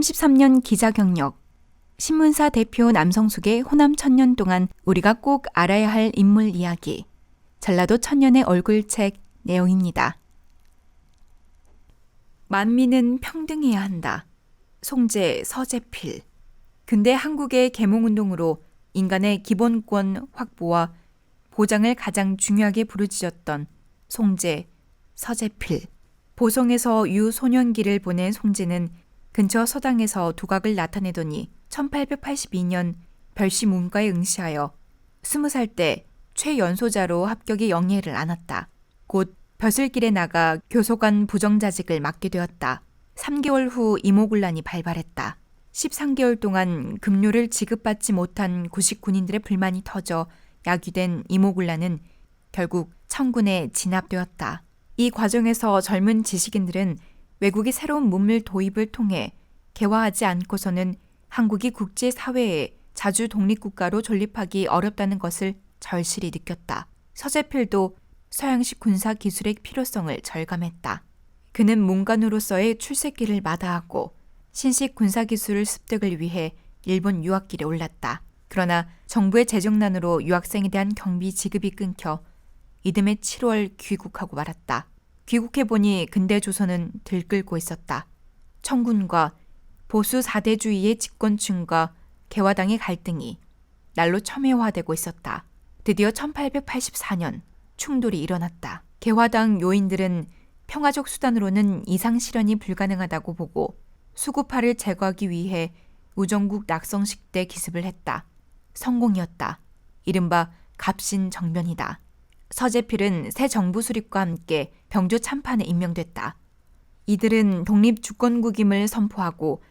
33년 기자 경력, 신문사 대표 남성숙의 호남 천년 동안 우리가 꼭 알아야 할 인물 이야기, 전라도 천년의 얼굴책 내용입니다. 만민은 평등해야 한다. 송재, 서재필. 근대 한국의 계몽운동으로 인간의 기본권 확보와 보장을 가장 중요하게 부르짖었던 송재, 서재필. 보성에서 유소년기를 보낸 송재는 근처 서당에서 두각을 나타내더니 1882년 별시 문과에 응시하여 20살 때 최연소자로 합격의 영예를 안았다. 곧 벼슬길에 나가 교소관 부정자직을 맡게 되었다. 3개월 후 이모군란이 발발했다. 13개월 동안 급료를 지급받지 못한 구식 군인들의 불만이 터져 야기된 이모군란은 결국 청군에 진압되었다. 이 과정에서 젊은 지식인들은 외국의 새로운 문물 도입을 통해 개화하지 않고서는 한국이 국제사회에 자주 독립국가로 존립하기 어렵다는 것을 절실히 느꼈다. 서재필도 서양식 군사 기술의 필요성을 절감했다. 그는 문관으로서의 출세길을 마다하고 신식 군사 기술을 습득을 위해 일본 유학길에 올랐다. 그러나 정부의 재정난으로 유학생에 대한 경비 지급이 끊겨 이듬해 7월 귀국하고 말았다. 귀국해보니 근대 조선은 들끓고 있었다. 청군과 보수 4대주의의 집권층과 개화당의 갈등이 날로 첨예화되고 있었다. 드디어 1884년 충돌이 일어났다. 개화당 요인들은 평화적 수단으로는 이상 실현이 불가능하다고 보고 수구파를 제거하기 위해 우정국 낙성식 때 기습을 했다. 성공이었다. 이른바 갑신정변이다. 서재필은 새 정부 수립과 함께 병조 참판에 임명됐다. 이들은 독립주권국임을 선포하고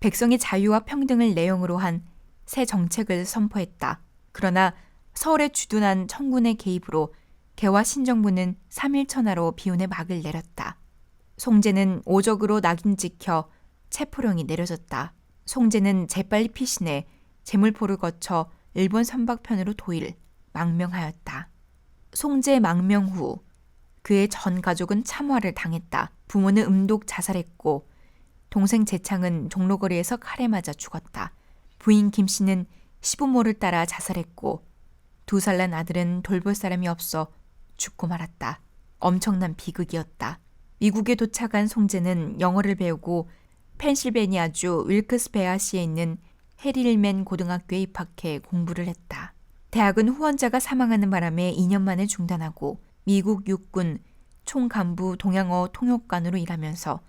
백성의 자유와 평등을 내용으로 한 새 정책을 선포했다. 그러나 서울에 주둔한 청군의 개입으로 개화 신정부는 3일 천하로 비운의 막을 내렸다. 송재는 오적으로 낙인 찍혀 체포령이 내려졌다. 송재는 재빨리 피신해 제물포를 거쳐 일본 선박편으로 도일, 망명하였다. 송재 망명 후 그의 전 가족은 참화를 당했다. 부모는 음독 자살했고 동생 재창은 종로거리에서 칼에 맞아 죽었다. 부인 김씨는 시부모를 따라 자살했고 2살 난 아들은 돌볼 사람이 없어 죽고 말았다. 엄청난 비극이었다. 미국에 도착한 송재는 영어를 배우고 펜실베니아주 윌크스베아시에 있는 해릴맨 고등학교에 입학해 공부를 했다. 대학은 후원자가 사망하는 바람에 2년 만에 중단하고 미국 육군 총간부 동양어 통역관으로 일하면서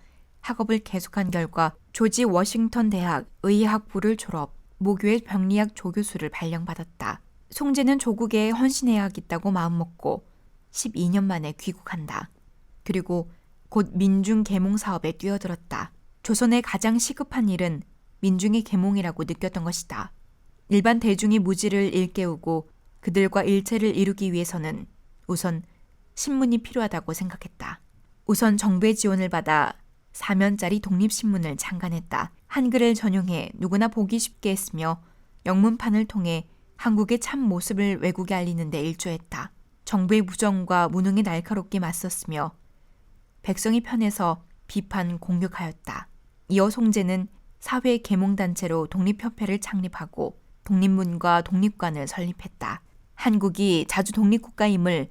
학업을 계속한 결과 조지 워싱턴 대학 의학부를 졸업, 모교의 병리학 조교수를 발령받았다. 송재는 조국에 헌신해야 하겠다고 마음먹고 12년 만에 귀국한다. 그리고 곧 민중 계몽 사업에 뛰어들었다. 조선의 가장 시급한 일은 민중의 계몽이라고 느꼈던 것이다. 일반 대중의 무지를 일깨우고 그들과 일체를 이루기 위해서는 우선 신문이 필요하다고 생각했다. 우선 정부의 지원을 받아 4면짜리 독립신문을 창간했다. 한글을 전용해 누구나 보기 쉽게 했으며 영문판을 통해 한국의 참 모습을 외국에 알리는 데 일조했다. 정부의 무정과 무능에 날카롭게 맞섰으며 백성의 편에서 비판 공격하였다. 이어 송재는 사회 계몽단체로 독립협회를 창립하고 독립문과 독립관을 설립했다. 한국이 자주 독립국가임을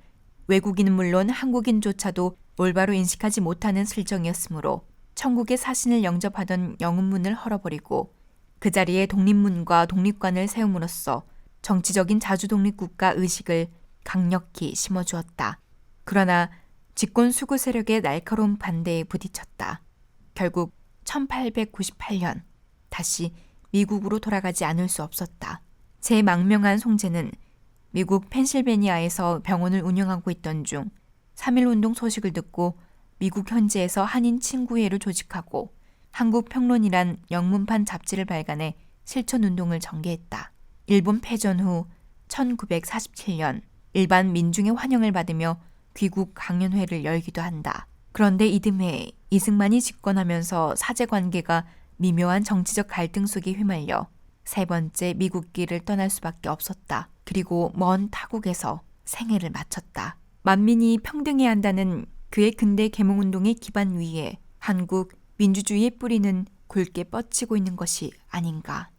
외국인은 물론 한국인조차도 올바로 인식하지 못하는 실정이었으므로 천국의 사신을 영접하던 영운문을 헐어버리고 그 자리에 독립문과 독립관을 세움으로써 정치적인 자주독립국가 의식을 강력히 심어주었다. 그러나 집권 수구 세력의 날카로운 반대에 부딪혔다. 결국 1898년 다시 미국으로 돌아가지 않을 수 없었다. 재망명한 송재는 미국 펜실베니아에서 병원을 운영하고 있던 중 3.1운동 소식을 듣고 미국 현지에서 한인 친구회를 조직하고 한국평론이란 영문판 잡지를 발간해 실천운동을 전개했다. 일본 패전 후 1947년 일반 민중의 환영을 받으며 귀국 강연회를 열기도 한다. 그런데 이듬해 이승만이 집권하면서 사제관계가 미묘한 정치적 갈등 속에 휘말려 세 번째 미국길을 떠날 수밖에 없었다. 그리고 먼 타국에서 생애를 마쳤다. 만민이 평등해야 한다는 그의 근대 계몽운동의 기반 위에 한국 민주주의의 뿌리는 굵게 뻗치고 있는 것이 아닌가.